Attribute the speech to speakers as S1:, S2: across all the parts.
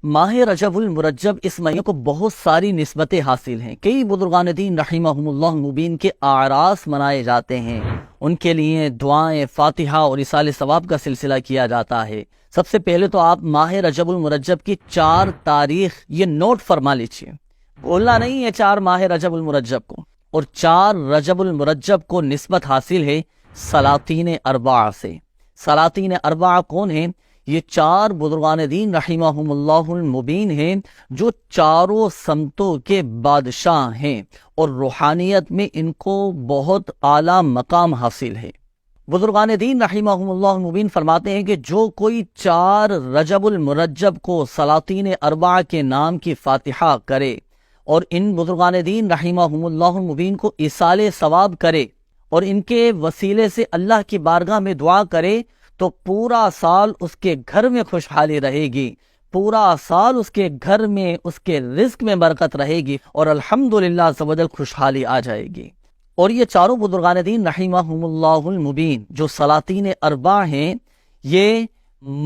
S1: ماہ رجب المرجب اس مہینے کو بہت ساری نسبتیں حاصل ہیں۔ کئی بزرگان دین رحمہم اللہ مبین کے اعراس منائے جاتے ہیں، ان کے لیے دعائیں، فاتحہ اور ایصال ثواب کا سلسلہ کیا جاتا ہے۔ سب سے پہلے تو آپ ماہ رجب المرجب کی 4 تاریخ یہ نوٹ فرما لیجیے، بولنا نہیں ہے 4 ماہ رجب المرجب کو۔ اور 4 رجب المرجب کو نسبت حاصل ہے سلاطین اربعہ سے۔ سلاطین اربعہ کون ہیں؟ یہ 4 بزرگان دین رحمہم اللہ المبین ہیں جو چاروں سمتوں کے بادشاہ ہیں، اور روحانیت میں ان کو بہت اعلیٰ مقام حاصل ہے۔ بزرگان دین رحمہم اللہ المبین فرماتے ہیں کہ جو کوئی 4 رجب المرجب کو سلاطین اربعہ کے نام کی فاتحہ کرے اور ان بزرگان دین رحمہم اللہ المبین کو ایصال ثواب کرے اور ان کے وسیلے سے اللہ کی بارگاہ میں دعا کرے، تو پورا سال اس کے گھر میں خوشحالی رہے گی، پورا سال اس کے گھر میں اس کے رزق میں برکت رہے گی، اور الحمدللہ عز و جل خوشحالی آ جائے گی۔ اور یہ چاروں بزرگان دین رحمہم اللہ المبین جو سلاطین اربعہ ہیں، یہ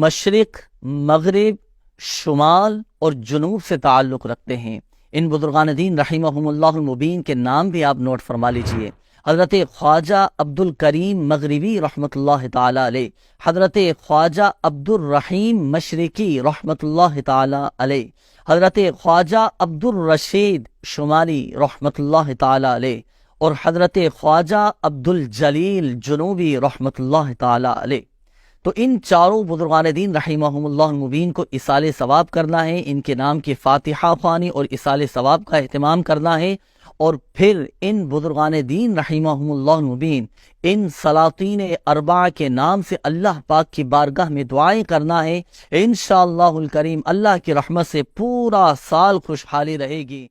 S1: مشرق، مغرب، شمال اور جنوب سے تعلق رکھتے ہیں۔ ان بزرگان دین رحمہم اللہ المبین کے نام بھی آپ نوٹ فرما لیجئے۔ حضرت خواجہ عبد الکریم مغربی رحمۃ اللہ تعالی علیہ، حضرت خواجہ عبد الرحیم مشرقی رحمۃ اللہ تعالی علیہ، حضرت خواجہ عبد الرشید شمالی رحمۃ اللہ تعالی علیہ، اور حضرت خواجہ عبد الجلیل جنوبی رحمۃ اللہ تعالی علیہ۔ تو ان چاروں بزرگان دین رحمہم اللہ المبین کو ایصال ثواب کرنا ہے، ان کے نام کی فاتحہ خوانی اور ایصال ثواب کا اہتمام کرنا ہے، اور پھر ان بزرگان دین رحمہم اللہ المبین ان سلاطین اربعہ کے نام سے اللہ پاک کی بارگاہ میں دعائیں کرنا ہے۔ انشاءاللہ الکریم اللہ کی رحمت سے پورا سال خوشحالی رہے گی۔